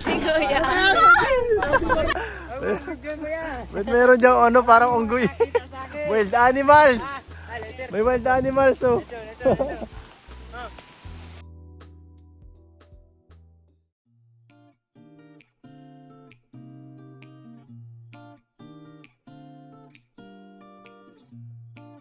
Si Kuya. Ba't meron diyang ano, parang unggoy? Wild animals! May wild animals, oh.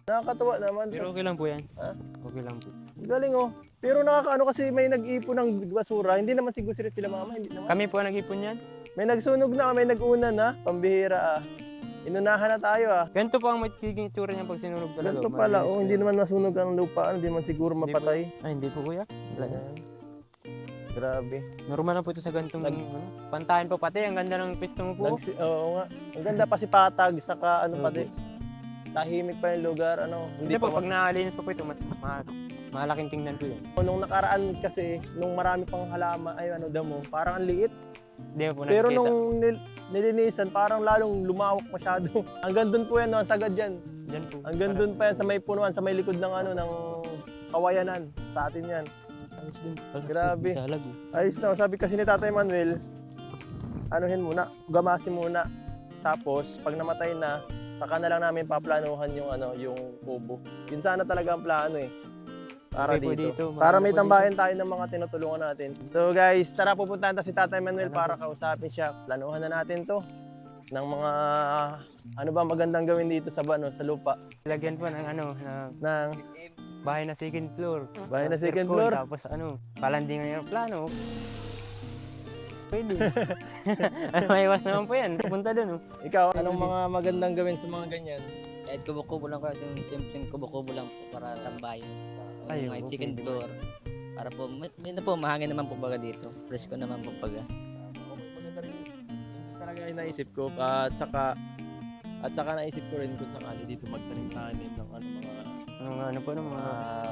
Nakakatuwa naman. Pero okay lang po yan. Ha? Okay lang po. Galing, oh. Pero nakakaano kasi may nag-ipon ng basura. Hindi naman siguro sila mama, hindi naman. Kami po ang nag-ipon yan. May nagsunog na, may nag-una na. Pambihira, ah. Inunahan na tayo, ah. Ganito po ang magiging itsura niya pag sinunog talaga. Ganito pala, Malinis oh. po Hindi yan. naman nasunog ang lupa. Hindi naman siguro Hindi po. mapatay. Ay, hindi po kuya. Wala yan. Ayan. Grabe. Normal na po ito sa ganitong pantayan po pati. Ang ganda ng pwesto mo po. Oo nga. Ang ganda pa si Patag, saka ano pa din. Tahimik pa yung lugar, ano. Hindi po, pag nalinis po ito, mas malaking tingnan po yun. Nung nakaraan kasi, nung marami pang halama, ay ano damo, parang ang liit. Hindi po Pero nakikita. nung nilinisan, parang lalong lumawak masyado. Hanggang doon po yan, no, ang sagad yan. Diyan po. Hanggang doon pa yan sa may punuan, sa may likod ng ano, ng kawayanan. Sa atin yan. Ayos din. Grabe. Salag. Ayos na, sabi kasi ni Tatay Manuel, anuhin muna, gamasin muna. Tapos, pag namatay na, saka na lang namin paplanuhan yung ano, yung kubo. Yun sana talaga ang plano eh. Para Okay po dito. dito, Para marami may po tambayan tayo ng mga tinutulungan natin. So guys, tara pupuntahan tayo si Tatay Manuel para kausapin siya. Planuhan na natin to ng mga ano ba magandang gawin dito sa ano, sa lupa. Lagyan po ng ano, Ng bahay na second floor. bahay na Tapos second aircon, floor. Tapos ano, palandingan yung plano. Pwede. May iwas naman po yan. Punta dun. Oh. Ikaw, anong mga magandang gawin sa mga ganyan? Kahit kubo-kubo lang kasi simpleng kubo-kubo lang po para tambayan. Ay, Mga okay, chicken di ba? floor. Para po, may na po, mahangin naman po baga dito. Presko naman po baga. Maganda rin. Talaga yung naisip ko at saka naisip ko rin kung sakali dito magtanim-tanim ng ano Ano po ng mga...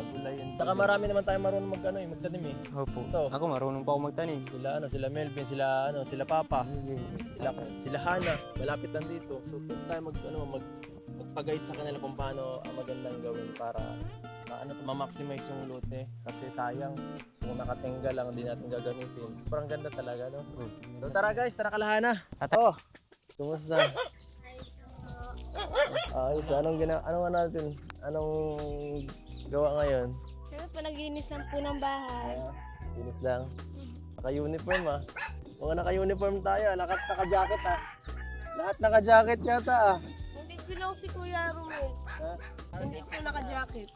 gulay. Saka marami naman tayong marunong magtanim eh. Opo. Ito. Ako marunong pa ako magtanim. Sila Melvin, sila Papa, sila Hana, malapit lang dito. So kung tayo magpag-guide sa kanila kung paano ang magandang gawin para ma-maximize yung lote. Kasi sayang kung nakatingga lang hindi natin gagamitin. Parang ganda talaga, no? So tara guys, tara kalahana. Oh, kumusta? Ayos, anong natin? Anong gawa ngayon? Ano po, naglinis lang po ng bahay. Linis lang. Naka-uniform ah. Mga naka-uniform tayo, lahat naka-jacket ah. Lahat naka-jacket yata ah. Hindi ko lang si Kuya Romel. Ha? Hindi ko naka-jacket.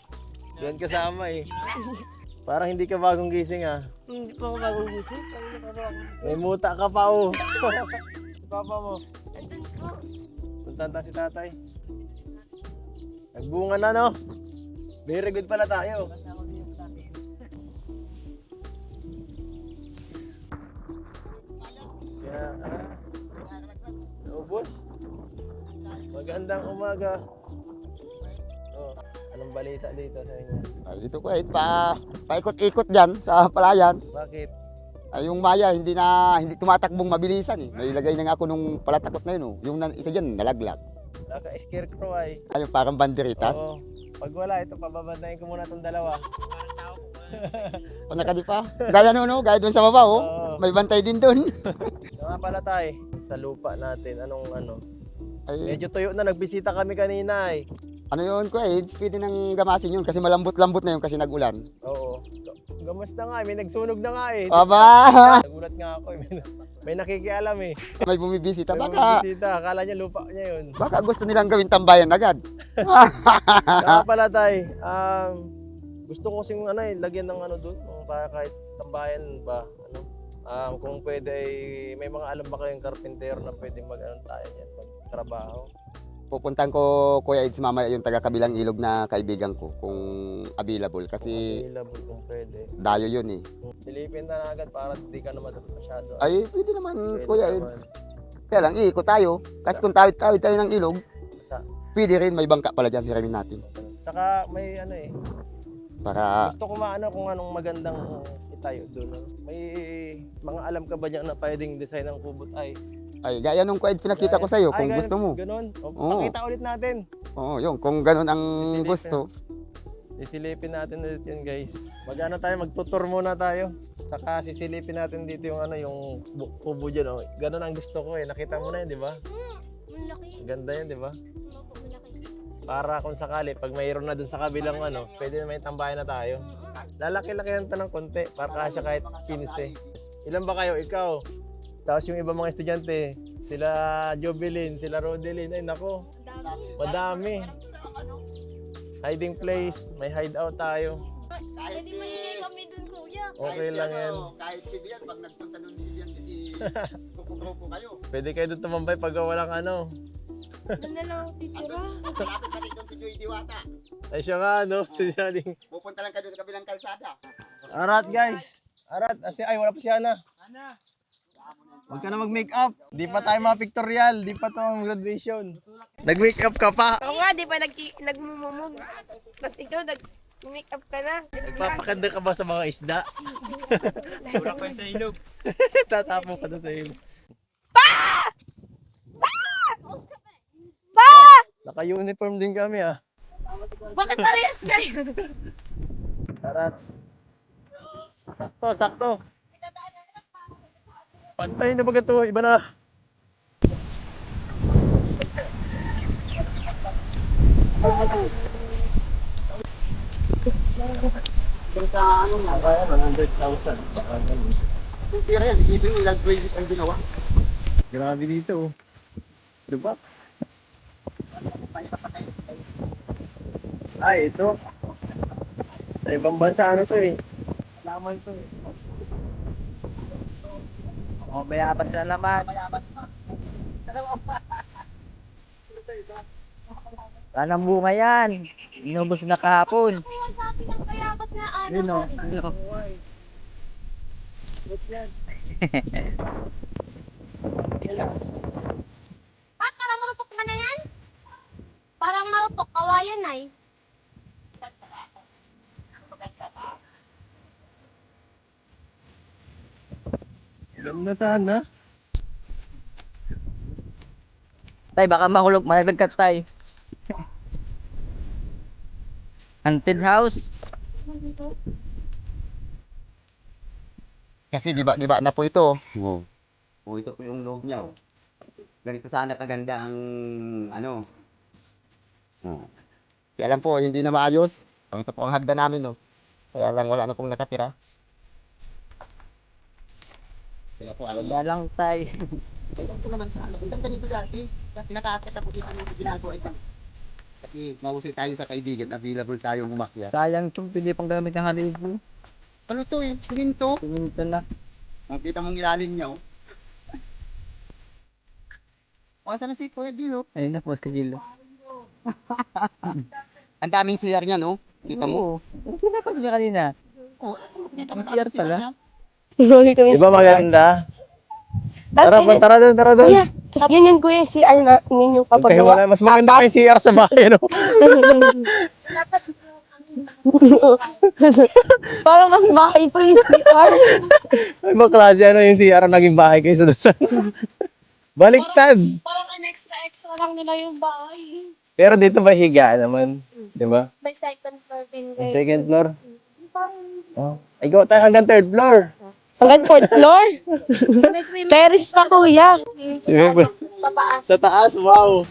Yan kasama eh. Parang hindi ka bagong gising ah. Hindi po ako bagong gising. Hindi po ako bagong gising. May muta ka pa oh. Si Papa mo. Andun po. Puntahan tayo si Tatay. Nagbunga na no? Very good pala tayo. Kaya, naubos. Magandang umaga. Oh, anong balita dito sa inyo? Dito ko paikot-ikot dyan sa palayan. Bakit? Ay, yung maya hindi tumatakbong mabilisan eh. May ilagay na nga ako nung palatakot na yun oh. Yung isa dyan nalaglag. Naka-scarecrow ay. Ay, yung parang banderitas. Oo. Pag wala, ito pababantayin ko muna itong dalawa. O nakadi pa. Gaya no, gaya dun sa baba oh. Oo. May bantay din dun. Nga pala tayo, sa lupa natin, anong Ay, medyo tuyo na, nagbisita kami kanina eh. ano yun ko pwede nang gamasin yun kasi malambot-lambot na yun kasi nagulan. Oo. Gamas na nga, may nagsunog na nga eh. Aba! Nagulat nga ako eh. May nakikialam eh. May bumibisita. May Baka bumisita, akala niya lupa niya yun. gusto nilang gawin tambayan agad. Kaya pala tayo, gusto ko kasing lagyan ng doon, para kahit tambayan ba, kung pwede may mga alam ba kayong karpintero na pwede tayo yan, magtrabaho. Pupuntahan ko Kuya Eds mamaya yung taga-kabilang ilog na kaibigan ko kung available kasi Available kung pwede. dayo yun eh. Silipin na agad para hindi ka naman masyado. Ay, pwede naman Pwede Kuya naman. Eds. Kaya lang, iikot tayo. Kasi kung tawid-tawid tayo ng ilog, Sa- pwede rin, may bangka pala dyan, hiramin natin. Tsaka may Para, gusto ko kung anong magandang itayo doon. May mga alam ka ba dyan na pwedeng design ng kubot ay? gaya nung Kuya Eds pinakita ko sa'yo, kung ganun, gusto mo. Ganun. Oo. Pakita ulit natin. Oo, yun, kung ganun ang Pwede gusto. Sisilipin natin ulit yun guys. Mag-ano tayo, magtutur muna tayo. Saka sisilipin natin dito yung ano, yung kubo dyan. Oh. Ganun ang gusto ko eh. Nakita mo na yun, di ba? Malaki. Ganda yun, di ba? Opo, malaki. Para kung sakali, pag mayroon na dun sa kabilang ano, pwede na may tambayan na tayo. Lalaki-laki yan ng konti, para kasya kahit 15. Ilan ba kayo? Ikaw. Tapos yung iba mga estudyante, sila Jovelyn, sila Rodelyn, ay nako, madami. Hiding place, may hideout tayo. Pwede maingay kami dun, kuya. Okay lang yan. Kahit si Bian, pag nagpunta doon si Bian, sige, grupo kayo. Pwede kayo doon tumambay pag walang ano. Doon na lang ako titira. Malapit na rito si Joey Diwata. Ay siya nga ano, sinyaling. Pupunta lang kayo sa kabilang kalsada. Arat guys! Arat, ay wala pa si Ana. Huwag ka na mag-make up. Di pa tayo mga pictorial, di pa to ang graduation. Nag-make up ka pa. Ako nga, di pa nagmumumog. Tapos ikaw, nag-make up ka na. Nagpapakanda ka ba sa mga isda? Wala pa sa ilog. Tatapon ka na sa ilog. Naka-uniform din kami ah. Bakit parehas kayo? Arat. Sakto, sakto. Pantay na ba ito? Iba na. Tira yan, isipin mo ilang grades ang ginawa. Grabe dito oh. Diba? Ay, ito. Sa ibang bansa ano to eh. Laman to eh. Oh, mayaman na naman. Tanang bunga yan. Inubos na kahapon. Sabi ng bayabas na ano. Yun o. Yun o. Parang marupok ka na yan? Parang marupok, kawayan ay. Ganda sana. Tay, baka mahulog. Malaglag tay. Haunted house. Kasi di ba na po ito. Oo. Oh, ito po yung loob niya. Oh. Ganito sana kaganda ang ano. Oh. Kaya lang po, hindi na maayos. Ito po ang hagda namin, no. Kaya lang wala na pong nakatira. Kaya po, Wala lang tay. ito po naman sa ano. Ito ganito dati. Nakakita po dito ng ginagawa ito. Kasi mahusay tayo sa kaibigan, available tayong umakyat. Sayang to. Pwede pang gamit ng halibo. Ano to eh? Siminto. Pumunta na. Makita mong ilalim niya, oh. Saan na si Kuya Dilo? Ayun na po sa kilo. Ang daming CR niya, no? Kita mo? Oo. Ang sinapan niya kanina. Ang CR pala. Diba maganda? Tara, tara doon, tara doon. Kuya, ganyan kuya yung CR na ninyo papagawa. Wala, mas maganda pa yung CR sa bahay, no? Parang mas bahay pa yung CR. Ay, maklase, ano yung CR ang naging bahay kaysa doon sa... Baliktad! Parang an extra lang nila yung bahay. Pero dito ba higa naman? Di ba? May second floor din Yung guys. second floor. Parang Oh. Ay, go tayo hanggang third floor. hanggang fourth floor? Terrace pa kuya. Papaas. Sa taas, wow!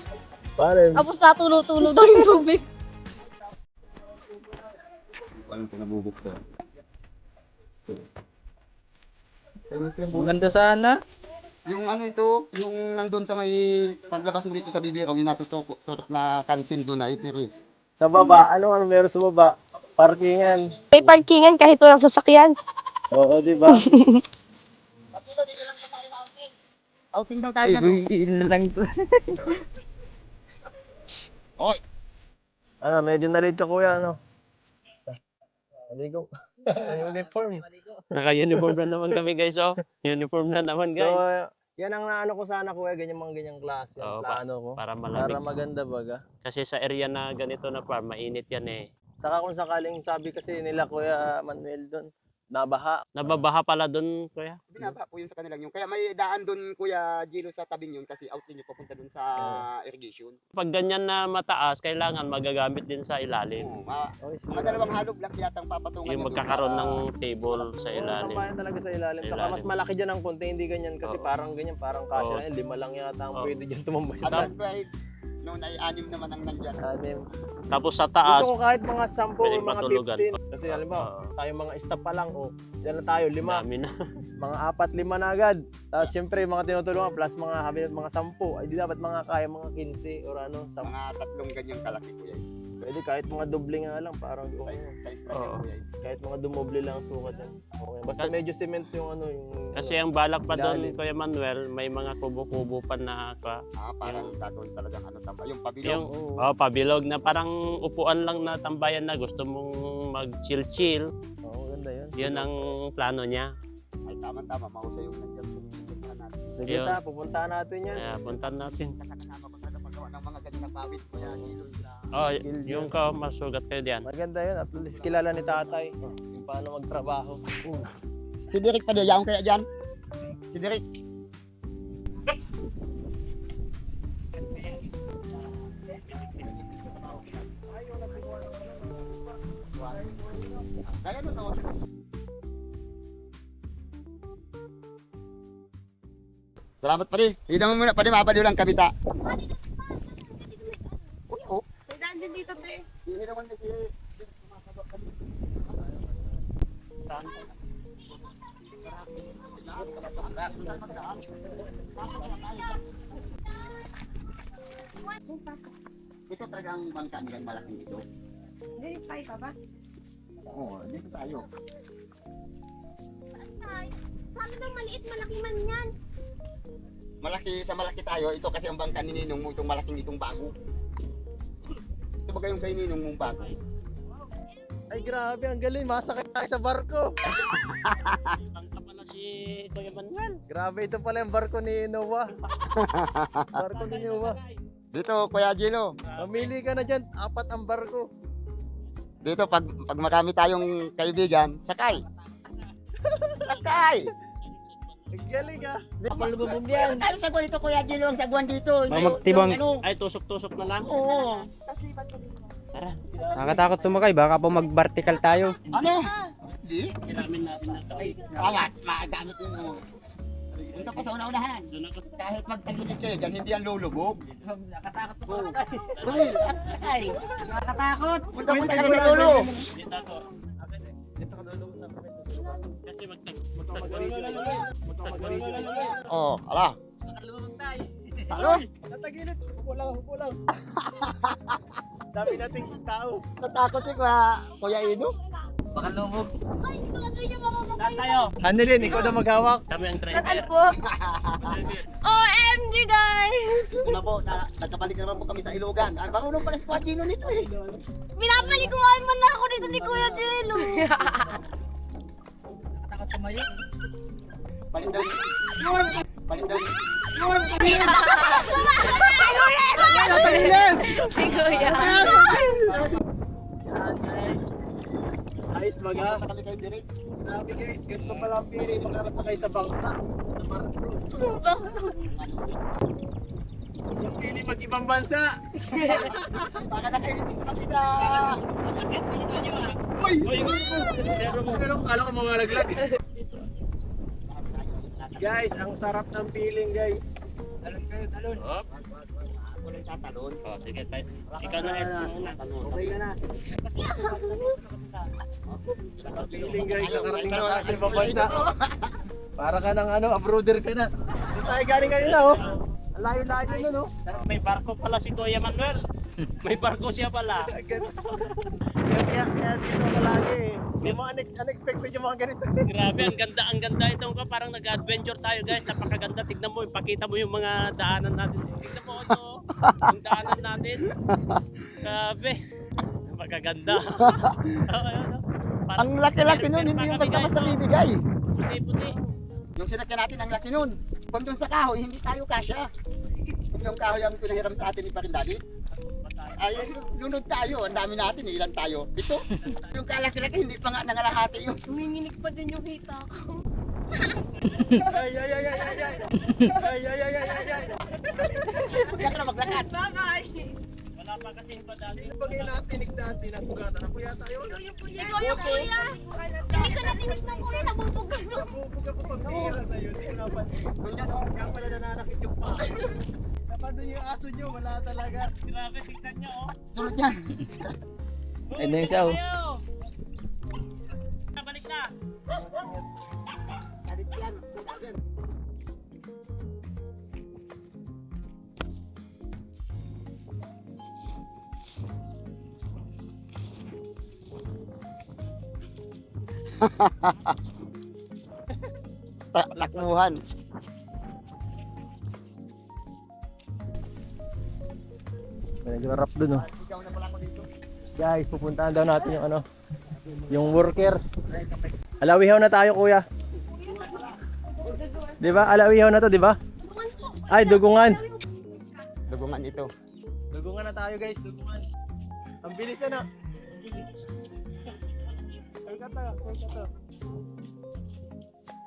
Pare, Tapos natulo-tulo daw yung tubig. Walang pinabubukto. Maganda sana. Yung ano ito, yung nandun sa may paglabas mo dito sa Bibiro, yung natututok na kantin doon na ipiri. sa baba, ano meron sa baba? Parkingan. May parkingan kahit walang sasakyan. Oo, di ba? Outing daw tayo Ay, na no? ilan lang to. Oy! Ano, medyo na-late ka kuya, ano? Maligo. Uniform. Naka-uniform na naman kami guys, oh. Uniform na naman So, guys. yan ang naano ko sana kuya, ganyan mga ganyang klase. Oo, Ang plano ko. Para Para malamig. maganda baga. Kasi sa area na ganito na farm, mainit yan eh. Saka kung sakaling sabi kasi nila Kuya Manuel doon, nabaha. Nababaha pala doon, kuya. Binaba po yun sa kanilang yung. Kaya may daan doon, Kuya Gilo, sa tabi yun kasi outlet nyo papunta doon sa irrigation. Pag ganyan na mataas, kailangan magagamit din sa ilalim. Oo, mga dalawang hollow blocks yata ang papatungan Yung nyo doon magkakaroon para- ng table sa Oo, ilalim. tambayan talaga sa ilalim. Tsaka Ilalim. mas malaki dyan ang konti, hindi ganyan. Kasi Oo. parang ganyan, parang kasya Oo. na yun. 5 lang yata ang Oo. pwede dyan tumambay. At that point, noon ay 6 naman ang nandyan. Tapos sa taas, Gusto ko kahit mga 10 o pwedeng mga matulugan. 15. Kasi halimbawa, Oo. tayo mga staff pa lang, dyan na tayo, 5. dami na. Mga 4-5 na agad. Tapos siyempre, mga tinutulungan, plus mga habi mga 10. Ay di dapat mga kaya mga 15 or ano, 10. Mga 3 ganyang kalaki, Kuya Eds. Pwede kahit mga doble nga lang, parang okay. Size na Oo. yan, Kuya Eds. Kahit mga dumoble lang ang sukat yan. Okay. Basta medyo cement yung ano, yung... Kasi ang balak pa doon, Ilalim. Kuya Manuel, may mga kubo-kubo pa na Parang gagawin talagang ano, tamba. Yung pabilog. yung pabilog na parang upuan lang na tambayan na gusto mong mag-chill-chill. Oo, ganda yun. Yun ang plano niya. Ay, tama-tama. Mausay yung nandiyan. Tingnan natin. Sige Yun. pupuntahan natin yan. Kaya puntan natin. Kasama ko talaga paggawa ng mga ganyan pawid, Kuya Gilo. Oh, yung ka, masugat kayo diyan. Maganda yun. At least kilala ni tatay kung paano magtrabaho. Si Derek pa din, yaong kaya dyan? Si Derek. Salamat pa rin. Hindi naman muna, pa rin mapaliw lang kabita. May daan din dito, te. Hindi naman kasi... Ito talagang bangka nilang malaking ito. Dili tayo pa ba? Oo, dito tayo. Saan tayo? Sabi daw maliit, malaki man yan. Malaki tayo. Ito kasi ang bangka ni Ninong mo, itong malaking itong bago. Ito ba yung kay Ninong mong bago? Ay grabe, ang galing. Masakay tayo sa barko. Bangka pala si Kuya Manuel. Grabe, ito pala yung barko ni Noah. Barko ni Noah. Dito, Kuya Gilo. Mamili ka na dyan. 4 ang barko. Dito, pag marami tayong kaibigan, sakay. Sakay! Ang galing ah. Palubog yan. Tayo sagwan dito, Kuya Gilo, ang sagwan dito. Magtibang. Ay, tusok-tusok na lang. Oo. Nakakatakot sumakay, baka po mag-vertical tayo. Ano? Di? Ilamin natin na ito. Awan, magamit mo. Punta pa sa una-unahan. Doon ako. Kahit magtagilid kayo dyan, hindi yan lulubog. Nakatakot po. Uy, at sakay. Nakatakot. Punta ka na sa dulo. Dito ako. Kasi magtag-ganito. Oh, ala. Ano? Natagilid. Hupo lang. Dami nating tao. Natakot si Kuya Ido. Baka lumog. Ay, talaga yung mga Saan tayo? Ano din, ikaw na maghawak. Kami ang Saan driver. po? OMG, guys! Ito na po, nagkabalik naman po kami sa Ilogan. Ang marunong pala si Kuya Gino nito eh. Pinapaliguan man na ako dito ni Kuya Jello. Nakatakot tumayo. Balik daw. Balik daw. Si Kuya. Ayos baga. Kami kayo direct. Grabe guys, ganito pala ang pili makakasakay sa bangka. Sa barko. Yung pili mag-ibang bansa. Baka na kayo nito sa isa. Uy! Pero kala ko mamalaglag. Guys, ang sarap ng feeling guys. Ako lang tatalon. Oh, sige tayo. Ikaw na Eds muna. Okay ka na. Sarap feeling guys, nakarating na tayo sa ibang bansa. Para ka ng abroader ka na. Dito tayo galing kanina oh. Ang layo-layo nun oh. May barko pala si Kuya Manuel. May barko siya pala. Kaya dito ako lagi eh. Hindi mo unexpected yung mga ganito. Grabe, ang ganda itong ko. Parang nag-adventure tayo guys. Napakaganda. Tignan mo, ipakita mo yung mga daanan natin. Tignan mo ito. Yung daanan natin. Grabe. Napakaganda. Ang laki-laki nun, hindi yung basta-basta bibigay. Puti-puti. Yung sinakyan natin, ang laki nun. Kung doon sa kahoy, hindi tayo kasya. Kung yung kahoy ang pinahiram sa atin ni Parindali. Ay, lunod tayo. Ang dami natin. Ilan tayo? 7. Yung kalaki-laki, hindi pa nga nangalahati yun. Nanginginig pa din yung hita ko. Huwag ka na maglakad. Bye-bye! Wala pa kasi iba dati. Pag natinig dati, nasugatan ako yata yun. Ikaw yung kuya! Hindi ka natinig ng kuya, nabubugan mo. Nabubuga ko pag bihira na yun. Hindi ko napansin. Kaya pala nananakit yung pa. Napano yung aso nyo, wala talaga. Grabe, tignan nyo oh. Sunod yan. Ayun na yung siya, oh. Balik na. Takbuhan. Medyo rap dun, oh. Guys, pupuntahan daw natin yung ano, yung worker. Alawihaw na tayo, kuya. Di ba? Alawihaw na to, di ba? Ay, dugungan. Dugungan ito. Dugungan na tayo guys, dugungan. Ang bilis na.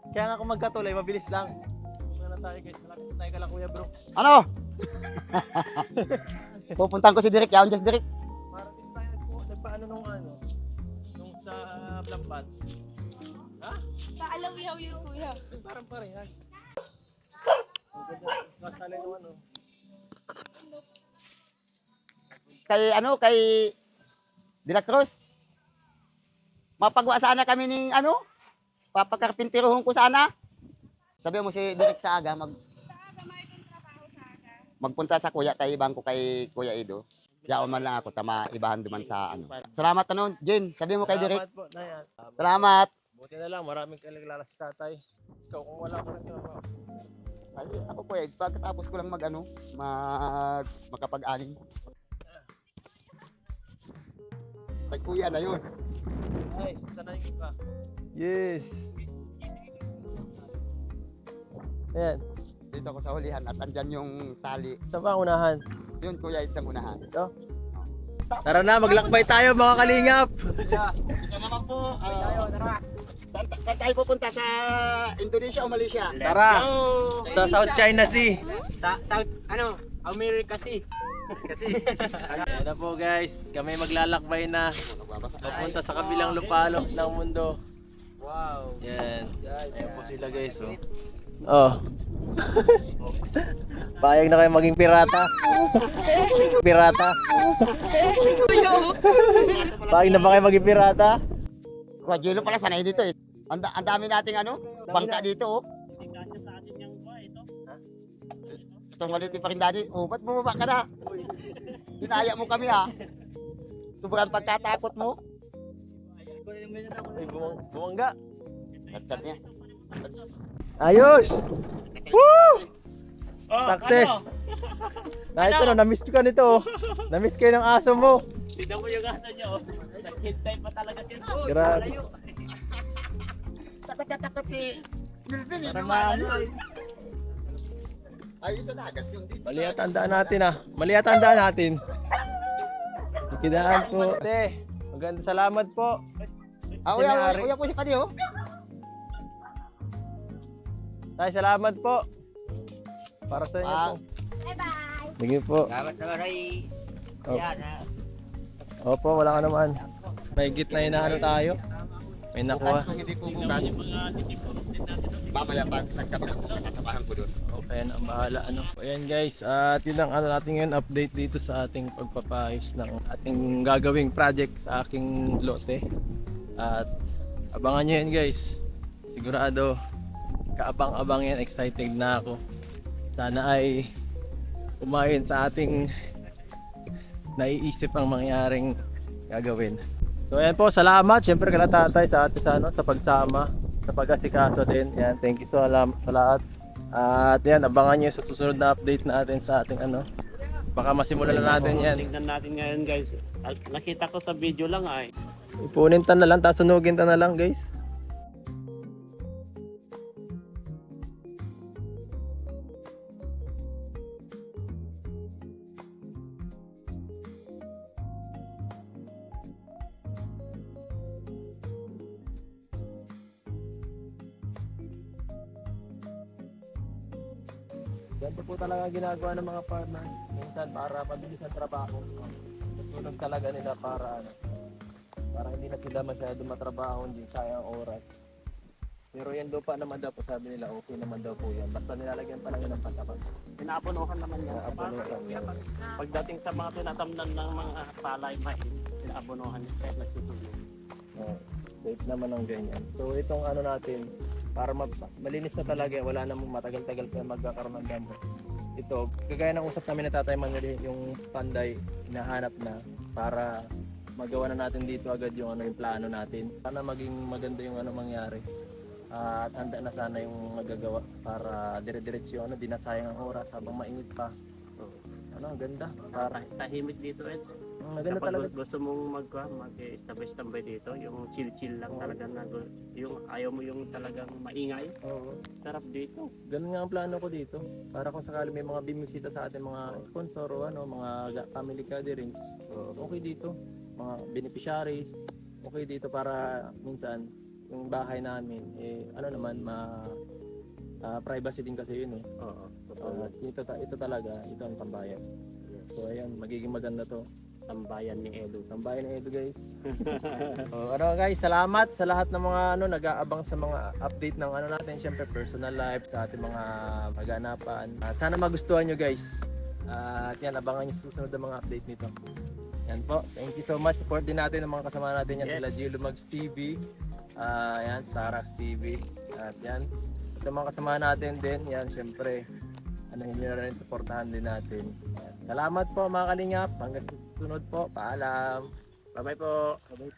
Kaya nga kung magkatuloy, mabilis lang. Dugungan na tayo guys, malapit na tayo kala Kuya Brooks. Ano? Pupuntahan ko si Direk. Yaon just Direk. Marating tayo nagpaano nung ano, nung sa Lambat. Paalawihaw yung kuya. Parang parehas. Ang ganda, kasali nung ano. Kay De La Cruz. Mapagawa sana kami ng ano? Papakarpintiruhon ko sana. Sabi mo si Direk sa aga magpunta sa kuya tayo ibang ko kay Kuya Edo. Yaon man lang ako tama ibahan duman sa ano. Salamat ano, Jen. Sabi mo kay Direk. Salamat po, Nay. Salamat. Buti na lang, maraming kalaglalas si tatay. Ikaw kung wala ka rin trabaho. Ay, ako Kuya Ed, pagkatapos ko lang makapag-aling. Ay, kuya na yun. Ay, sana yung iba. Yes. Ayan, Dito ako sa hulihan at andyan yung tali. saan pa ang unahan? Yun Kuya Ed sa unahan. Ito? Tara na, maglakbay tayo mga kalingap! Ito naman po. Saan tayo pupunta sa Indonesia o Malaysia? Tara! Sa South China Sea! Sa South, ano, America Sea. Ayan na po guys, kami maglalakbay na papunta sa kabilang lupalop ng mundo. Wow. Yan. Ayan po sila guys, oh. Oh. Payag na kayo maging pirata. Pirata. Payag na ba kayo maging pirata? Kuya Jelo pala sanay dito eh. Ang dami nating ano, bangka dito oh. Kasi sa atin yung buhay ito. Itong maliit pa rin daddy. Oh, ba't bumaba ka na? Dinaya mo kami ha. Sobrang pagkatakot mo. Ay, bumangga. Satsat niya. Ayos! Woo! Oh, Success! Nice ano, na-miss ka nito. Na-miss kayo ng aso mo. Tignan mo yung gata niya oh. Naghintay pa talaga siya. Grabe. Takot si Milvin eh. Ayos sa dagat yung dito. Mali at tandaan natin ah. Mali at tandaan natin. Ikidaan po. Te, maganda salamat po. Uya po si Padi oh. Tay, salamat po. Para sa inyo po. Bye-bye! Sige po. Salamat naman kay Opo, wala ka naman. May gitna inaano tayo. May nakuha. Kung hindi po bukas. Mamaya pag nagkabang po kasabahan ko doon. Okay, ang bahala ano. Ayan guys, at yun ang ano natin ngayon update dito sa ating pagpapayos ng ating gagawing project sa aking lote. At abangan nyo yan guys. Sigurado kaabang-abang yan, excited na ako. Sana ay umayon sa ating naiisip ang mangyaring gagawin. So ayan po, salamat syempre kala tatay sa atin sa pagsama, sa pag-asikaso din. Yan, thank you sa lahat. At yan, abangan nyo sa susunod na update natin sa ating ano. Baka masimulan na natin yan. Tingnan natin ngayon guys. Nakita ko sa video lang ay. Ipunin ta na lang, tapos sunugin ta na lang guys. Ganito po talaga ginagawa ng mga farmer. Minsan para mabilis ang trabaho. Tutulog talaga nila para para hindi na sila masyado matrabaho, hindi sayang oras. Pero yan lupa naman daw po, sabi nila okay naman daw po yan. Basta nilalagyan pa lang yun ng pasapat. Pinaabunuhan naman yan. Pinaabunuhan yan. Pagdating sa mga tinatamnan ng mga palay mais, pinaabunuhan yan kahit nagtutulog. Oh, safe naman ang ganyan. So itong ano natin, para malinis na talaga, wala namang matagal-tagal pa magkakaroon ng damo. Ito, kagaya ng usap namin na Tatay Manuel, yung panday, hinahanap na para magawa na natin dito agad yung ano yung plano natin. Sana maging maganda yung ano mangyari. At handa na sana yung magagawa para dire-diretso yung ano, di na sayang ang oras habang mainit pa. Ano, ang ganda. Para Tahimik dito, Ed. maganda Kapag talaga. gusto mong mag-establish-tambay dito, yung chill-chill lang talaga na yung ayaw mo yung talagang maingay, Oo. sarap dito. Ganun nga ang plano ko dito. Para kung sakali may mga bimisita sa atin, mga sponsor o ano, mga family gatherings, okay dito. Mga beneficiaries, okay dito para minsan yung bahay namin, ano naman, privacy din kasi yun eh. Oo. Ito talaga, ito ang tambayan. So ayan, magiging maganda to. Tambayan ni Edu. Tambayan ng Edu guys. Ano guys, salamat sa lahat ng mga nag-aabang sa mga update ng ano natin, syempre personal life, sa ating mga pag-anapan. Sana magustuhan nyo guys. At yan, abangan nyo sa susunod ng mga update nito. Yan po, thank you so much. Support din natin ng mga kasama natin yan, Yes. sila Gio Lumags TV, yan, Starax TV. At yan, ito mga kasama natin din, yan, syempre, ano nyo na rin, supportahan din natin. Yan. Salamat po mga kalingap, hanggang sa susunod po, paalam. Bye-bye po. Bye-bye po.